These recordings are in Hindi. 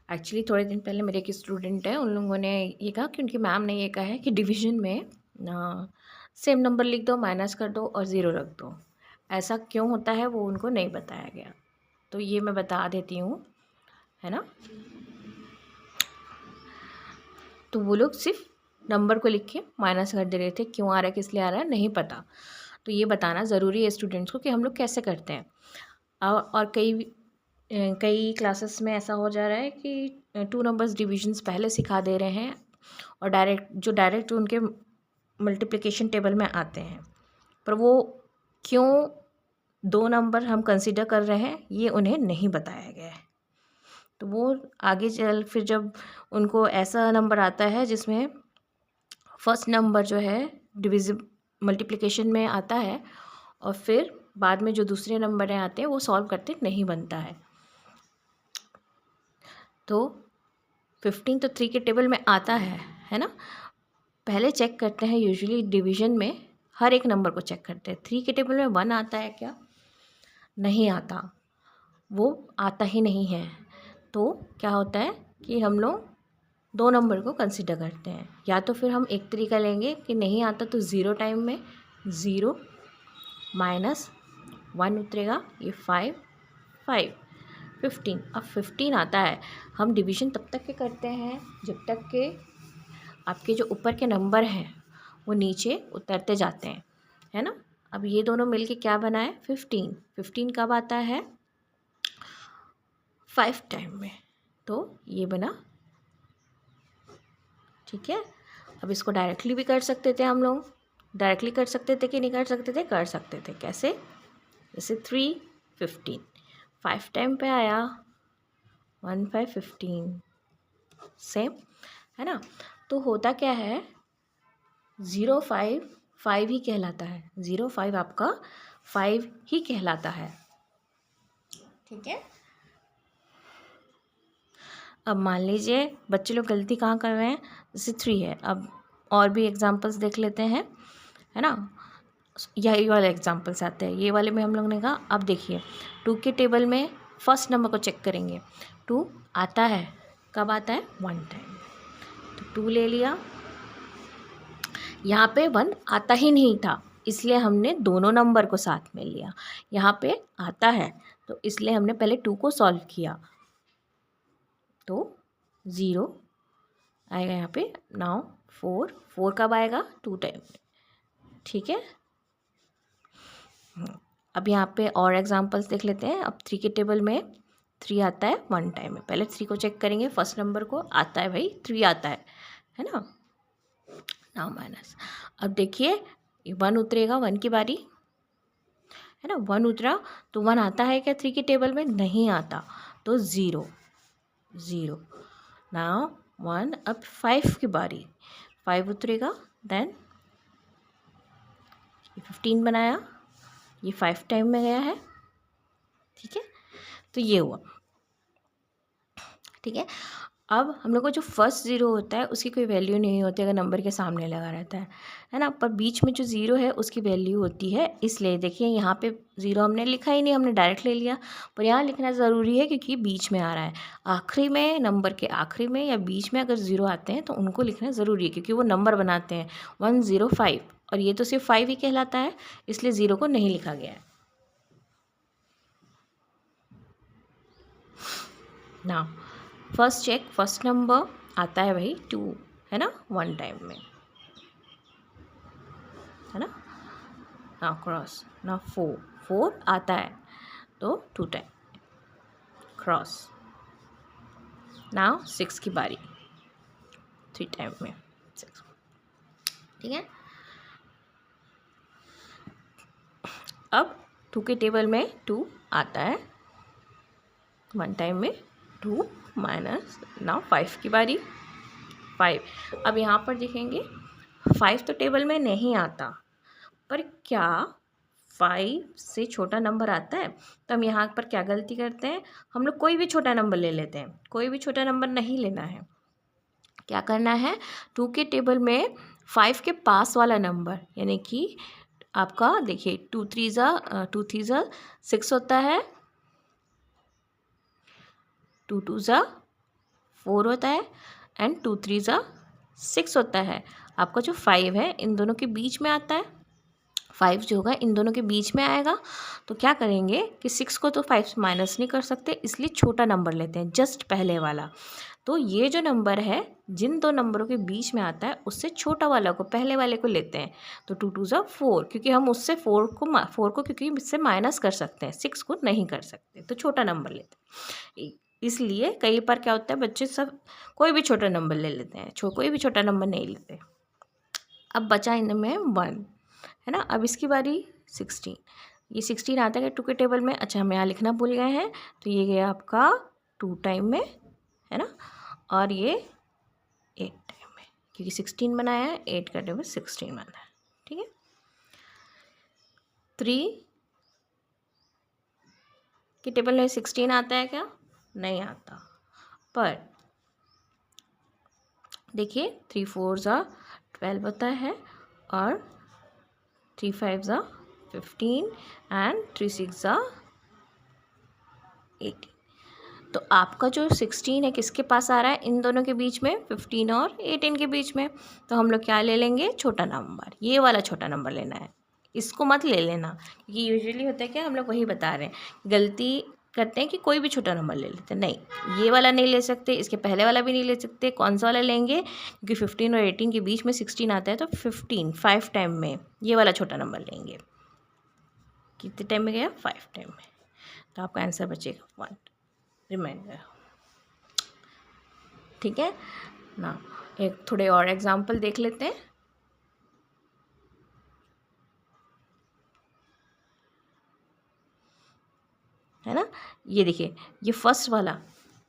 एक्चुअली थोड़े दिन पहले मेरे एक स्टूडेंट हैं, उन लोगों ने ये कहा कि उनकी मैम ने ये कहा है कि डिवीजन में सेम नंबर लिख दो, माइनस कर दो और ज़ीरो रख दो। ऐसा क्यों होता है वो उनको नहीं बताया गया, तो ये मैं बता देती हूँ, है ना। तो वो लोग सिर्फ नंबर को लिख के माइनस कर दे रहे थे, क्यों आ रहा है, किस लिए आ रहा है, नहीं पता। तो ये बताना ज़रूरी है स्टूडेंट्स को कि हम लोग कैसे करते हैं। और कई क्लासेस में ऐसा हो जा रहा है कि 2 नंबर्स डिविजन्स पहले सिखा दे रहे हैं और डायरेक्ट उनके मल्टीप्लिकेशन टेबल में आते हैं, पर वो क्यों 2 नंबर हम कंसीडर कर रहे हैं ये उन्हें नहीं बताया गया है। तो वो आगे चल फिर जब उनको ऐसा नंबर आता है जिसमें फर्स्ट नंबर जो है डिविजिब मल्टीप्लिकेशन में आता है और फिर बाद में जो दूसरे नंबर आते हैं वो सॉल्व करते नहीं बनता है। तो 15 तो 3 के टेबल में आता है ना। पहले चेक करते हैं, यूजुअली डिवीजन में हर एक नंबर को चेक करते हैं। 3 के टेबल में 1 आता है क्या, नहीं आता, वो आता ही नहीं है। तो क्या होता है कि हम लोग 2 नंबर को कंसिडर करते हैं। या तो फिर हम एक तरीका लेंगे कि नहीं आता तो ज़ीरो टाइम में 0 माइनस 1 उतरेगा, ये 5 5 15। अब 15 आता है, हम डिवीजन तब तक के करते हैं जब तक के आपके जो ऊपर के नंबर हैं वो नीचे उतरते जाते हैं, है ना। अब ये दोनों मिलके क्या बना है, 15। 15 कब आता है, 5 टाइम में, तो ये बना, ठीक है। अब इसको डायरेक्टली भी कर सकते थे, हम लोग डायरेक्टली कर सकते थे कि नहीं कर सकते थे, कर सकते थे। कैसे, जैसे 3 15 5 टाइम पे आया, 1 5 15 सेम, है ना। तो होता क्या है, 0 5 5 ही कहलाता है, 0 5 आपका 5 ही कहलाता है, ठीक है। अब मान लीजिए बच्चे लोग गलती कहाँ कर रहे हैं, जैसे 3 है। अब और भी एग्जांपल्स देख लेते हैं, है ना। यही वाले एग्जांपल्स आते हैं, ये वाले में हम लोग ने कहा। अब देखिए 2 के टेबल में फर्स्ट नंबर को चेक करेंगे। 2 आता है, कब आता है, 1 टाइम, तो 2 ले लिया। यहाँ पे 1 आता ही नहीं था, इसलिए हमने दोनों नंबर को साथ में लिया। यहाँ पे आता है तो इसलिए हमने पहले 2 को सॉल्व किया, तो 0 आएगा यहाँ पे। नाउ 4 कब आएगा, 2 टाइम में, ठीक है। अब यहाँ पे और एग्जांपल्स देख लेते हैं। अब 3 के टेबल में 3 आता है 1 टाइम में, पहले 3 को चेक करेंगे, फर्स्ट नंबर को आता है भाई 3 आता है ना। नाउ माइनस, अब देखिए 1 उतरेगा, 1 की बारी, है ना। 1 उतरा तो 1 आता है क्या 3 के टेबल में, नहीं आता, तो 0 0। नाउ 1, अब 5 की बारी, 5 उतरेगा, देन 15 बनाया, ये 5 टाइम में गया है, ठीक है। तो ये हुआ, ठीक है। अब हम लोग को जो फर्स्ट ज़ीरो होता है उसकी कोई वैल्यू नहीं होती अगर नंबर के सामने लगा रहता है ना। पर बीच में जो ज़ीरो है उसकी वैल्यू होती है, इसलिए देखिए यहाँ पे ज़ीरो हमने लिखा ही नहीं, हमने डायरेक्ट ले लिया, पर यहाँ लिखना ज़रूरी है क्योंकि बीच में आ रहा है। आखिरी में, नंबर के आखिरी में या बीच में अगर ज़ीरो आते हैं तो उनको लिखना ज़रूरी है, क्योंकि वो नंबर बनाते हैं 105, और ये तो सिर्फ 5 ही कहलाता है, इसलिए ज़ीरो को नहीं लिखा गया है ना। फर्स्ट चेक, फर्स्ट नंबर आता है भाई 2, है ना, 1 टाइम में, है ना। ना क्रॉस, ना 4 आता है तो 2 टाइम क्रॉस। नाउ 6 की बारी, 3 टाइम में 6, ठीक है। अब 2 के टेबल में 2 आता है 1 टाइम में, 2 माइनस, नाउ 5 की बारी, 5। अब यहाँ पर देखेंगे 5 तो टेबल में नहीं आता, पर क्या 5 से छोटा नंबर आता है, तो हम यहाँ पर क्या गलती करते हैं, हम लोग कोई भी छोटा नंबर ले लेते हैं। कोई भी छोटा नंबर नहीं लेना है, क्या करना है, 2 के टेबल में 5 के पास वाला नंबर, यानी कि आपका देखिए 2 3 6 होता है, 2 2 ज़ा 4 होता है एंड 2 3 ज़ा 6 होता है। आपका जो 5 है इन दोनों के बीच में आता है, 5 जो होगा इन दोनों के बीच में आएगा। तो क्या करेंगे कि 6 को तो 5 से माइनस नहीं कर सकते, इसलिए छोटा नंबर लेते हैं, जस्ट पहले वाला। तो ये जो नंबर है जिन दो नंबरों के बीच में आता है उससे छोटा वाला को, पहले वाले को लेते हैं। तो 2 2 ज़ा 4, क्योंकि हम उससे 4 को क्योंकि इससे माइनस कर सकते हैं, 6 को नहीं कर सकते, तो छोटा नंबर लेते हैं। इसलिए कई बार क्या होता है बच्चे सब कोई भी छोटा नंबर ले लेते हैं, कोई भी छोटा नंबर नहीं लेते। अब बचा इनमें 1, है ना। अब इसकी बारी 16, ये 16 आता है 2 के टेबल में। अच्छा, हम यहाँ लिखना भूल गए हैं, तो ये गया आपका 2 टाइम में, है ना, और ये 8 टाइम में, क्योंकि 16 बनाया है, 8 का टेबल 16 बना है, ठीक है। 3 के टेबल में 16 आता है क्या? नहीं आता। पर देखिए 3 4 ज़ा 12 होता है, और 3 5 ज़ा 15 एंड 3 6 ज़ा 18। तो आपका जो 16 है किसके पास आ रहा है? इन दोनों के बीच में, 15 और 18 के बीच में। तो हम लोग क्या ले लेंगे? छोटा नंबर, ये वाला छोटा नंबर लेना है, इसको मत ले लेना, क्योंकि यूजुअली होता है क्या, हम लोग वही बता रहे हैं, गलती करते हैं कि कोई भी छोटा नंबर ले लेते हैं। नहीं, ये वाला नहीं ले सकते, इसके पहले वाला भी नहीं ले सकते। कौन सा वाला लेंगे? क्योंकि 15 और 18 के बीच में 16 आता है, तो 15 5 टाइम में ये वाला छोटा नंबर लेंगे। कितने टाइम में गया? 5 टाइम में। तो आपका आंसर बचेगा 1 रिमाइंडर, ठीक है ना। एक थोड़े और एग्जाम्पल देख लेते हैं। है ना, ये देखिए, ये फर्स्ट वाला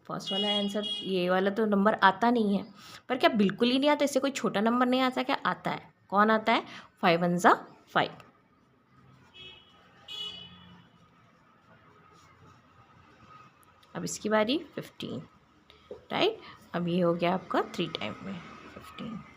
आंसर, ये वाला तो नंबर आता नहीं है। पर क्या बिल्कुल ही नहीं आता? इससे कोई छोटा नंबर नहीं आता क्या? आता है। कौन आता है? 5 1 ज़ा 5। अब इसकी बारी 15, राइट। अब ये हो गया आपका 3 टाइम में 15।